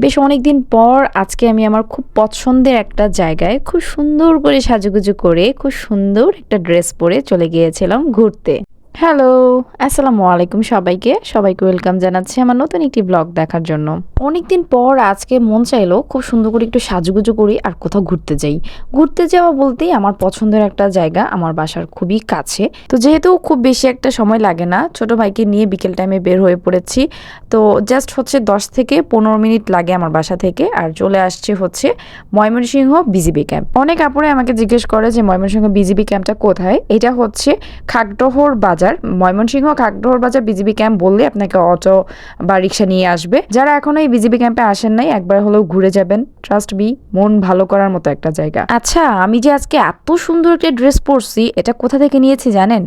বেশ অনেকদিন পর আজকে আমি আমার খুব পছন্দের একটা জায়গায় খুব সুন্দর করে সাজুগুজু করে খুব সুন্দর একটা ড্রেস পরে চলে গিয়েছিলাম ঘুরতে। হ্যালো, আসসালামু আলাইকুম সবাইকে ওয়েলকাম জানাচ্ছি আমার নতুন একটি ব্লগ দেখার জন্য। অনেকদিন পর আজকে মন চাইলো খুব সুন্দর করে একটু সাজুগুজু করি আর কোথাও ঘুরতে যাই। ঘুরতে যাওয়া বলতেই আমার পছন্দের একটা জায়গা আমার বাসার খুবই কাছে। তো যেহেতু খুব বেশি একটা সময় লাগে না, ছোট ভাইকে নিয়ে বিকেল টাইমে বের হয়ে পড়েছি। তো জাস্ট হচ্ছে 10 থেকে 15 মিনিট লাগে আমার বাসা থেকে, আর চলে আসছে হচ্ছে ময়মনসিংহ বিজিবি ক্যাম্প। অনেক আপুরে আমাকে জিজ্ঞেস করে যে ময়মনসিংহ বিজিবি ক্যাম্পটা কোথায়। এটা হচ্ছে খাগড়হর বাজার, ময়মনসিংহ খাগড়হর বাজার বিজিবি ক্যাম্প বললে আপনাকে অটো বা রিক্সা নিয়ে আসবে। যারা এখনো এই বিজিবি ক্যাম্পে আসেন নাই, একবার হলেও ঘুরে যাবেন। ট্রাস্ট মি, মন ভালো করার মতো একটা জায়গা। আচ্ছা, আমি যে আজকে এত সুন্দর একটা ড্রেস পরছি, এটা কোথা থেকে নিয়েছি জানেন?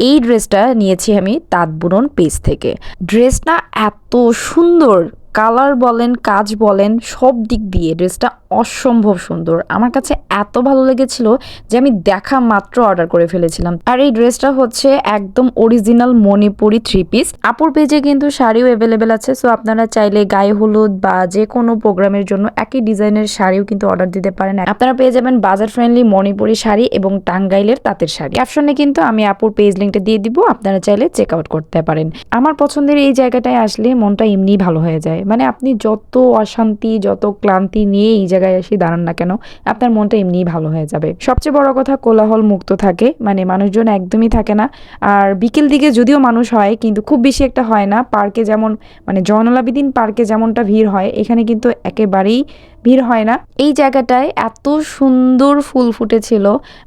এই ড্রেসটা নিয়েছি আমি তাঁত বুনন পেজ থেকে। ড্রেসটা এত সুন্দর, কালার বলেন কাজ বলেন সব দিক দিয়ে ড্রেসটা অসম্ভব সুন্দর। আমার কাছে এত ভালো লেগেছিল যে আমি দেখা মাত্র অর্ডার করে ফেলেছিলাম। আর এই ড্রেসটা হচ্ছে একদম অরিজিনাল মণিপুরি 3 পিস। আপুর পেজে কিন্তু শাড়িও অ্যাভেলেবেল আছে, সো আপনারা চাইলে গায়ে হলুদ বা যে কোনো প্রোগ্রামের জন্য একই ডিজাইনের শাড়িও কিন্তু অর্ডার দিতে পারেন। আপনারা পেয়ে যাবেন বাজার ফ্রেন্ডলি মণিপুরি শাড়ি এবং টাঙ্গাইলের তাঁতের শাড়ি। ক্যাপশনে কিন্তু আমি আপুর পেজ লিঙ্কটা দিয়ে দিব, আপনারা চাইলে চেক আউট করতে পারেন। আমার পছন্দের এই জায়গাটায় আসলে মনটা এমনিই ভালো হয়ে যায়। মানে আপনি যত অশান্তি যত ক্লান্তি নিয়ে এই জায়গায় এসে দাঁড়ান না কেন, আপনার মনটা এমনিই ভালো হয়ে যাবে। সবচেয়ে বড় কথা, কোলাহল মুক্ত থাকে, মানে মানুষজন একদমই থাকে না। আর বিকেল দিকে যদিও মানুষ হয়, কিন্তু খুব বেশি একটা হয় না। পার্কে যেমন মানে জয়নুল আবেদীন পার্কে যেমনটা ভিড় হয়, এখানে কিন্তু একেবারেই ভিড় হয় না। এই জায়গাটায় এত সুন্দর ফুল ফুটেছিল,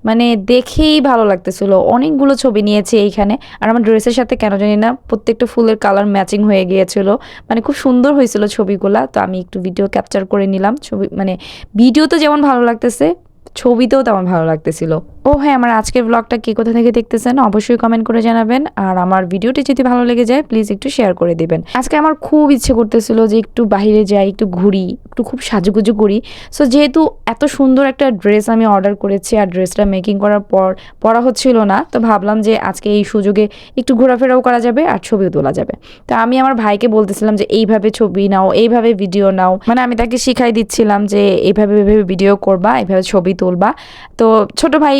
মানে দেখেই ভালো লাগতেছিল। অনেকগুলো ছবি নিয়েছি এইখানে, আর আমার ড্রেসের সাথে কেন জানি না প্রত্যেকটা ফুলের কালার ম্যাচিং হয়ে গিয়েছিল। মানে খুব সুন্দর হয়েছিল ছবিগুলা। তো আমি একটু ভিডিও ক্যাপচার করে নিলাম। ছবি মানে ভিডিওতে যেমন ভালো লাগতেছে, ছবিতেও তেমন ভালো লাগতেছিল। ও হ্যাঁ, আমার আজকের ব্লগটা কে কোথা থেকে দেখতেছেন অবশ্যই কমেন্ট করে জানাবেন। আর আমার ভিডিওটি যদি ভালো লেগে যায় প্লিজ একটু শেয়ার করে দিবেন। আজকে আমার খুব ইচ্ছে করতেছিল যে একটু বাইরে যাই, একটু ঘুরি, একটু খুব সাজুগুজু করি। সো যেহেতু এত সুন্দর একটা ড্রেস আমি অর্ডার করেছি আর ড্রেসটা মেকিং করার পর পরা হচ্ছিল না, তো ভাবলাম যে আজকে এই সুযোগে একটু ঘোরাফেরাও করা যাবে আর ছবিও তোলা যাবে। তো আমি আমার ভাইকে বলতেছিলাম যে এইভাবে ছবি নাও, এইভাবে ভিডিও নাও। মানে আমি তাকে শিখাই দিচ্ছিলাম যে এইভাবে ভিডিও করবা, এইভাবে ছবি তুলবা। তো ছোট ভাই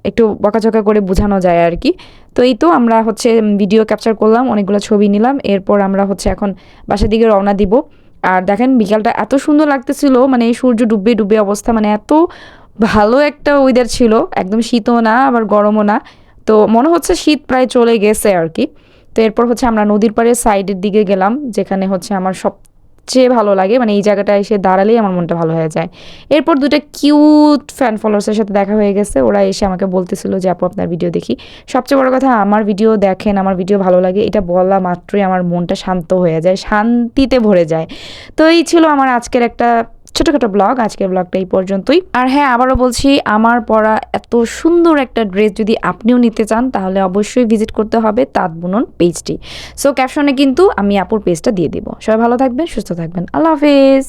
একটু বকাঝকা করে বোঝানো যায় আর কি। তো এই তো আমরা হচ্ছে ভিডিও ক্যাপচার করলাম, অনেকগুলো ছবি নিলাম। এরপর আমরা হচ্ছে এখন বাসার দিকে রওনা দিব। আর দেখেন বিকালটা এত সুন্দর লাগতেছিল, মানে সূর্য ডুববে ডুববে অবস্থা, মানে এত ভালো একটা ওয়েদার ছিল। একদম শীতও না আবার গরমও না, তো মনে হচ্ছে শীত প্রায় চলে গেছে আর কি। তো এরপর হচ্ছে আমরা নদীর পাড়ের সাইডের দিকে গেলাম, যেখানে হচ্ছে আমার সবচেয়ে ভালো লাগে। মানে এই জায়গাটায় এসে দাঁড়ালেই আমার মনটা ভালো হয়ে যায়। এরপর দুটো কিউট ফ্যান ফলোয়ার্সের সাথে দেখা হয়ে গেছে। ওরা এসে আমাকে বলতেছিল যে আপু আপনার ভিডিও দেখি। সবচেয়ে বড় কথা, আমার ভিডিও দেখেন, আমার ভিডিও ভালো লাগে, এটা বলা মাত্রই আমার মনটা শান্ত হয়ে যায়, শান্তিতে ভরে যায়। তো এই ছিল আমার আজকের একটা ছোটখাটো ব্লগ। আজকের ব্লগটা এই পর্যন্তই। আর হ্যাঁ, আবারও বলছি, আমার পরা এত সুন্দর একটা ড্রেস যদি আপনিও নিতে চান তাহলে অবশ্যই ভিজিট করতে হবে তাঁত বুনন পেজটি। সো ক্যাপশনে কিন্তু আমি আপুর পেজটা দিয়ে দিব। সবাই ভালো থাকবেন, সুস্থ থাকবেন। আল্লাহ হাফেজ।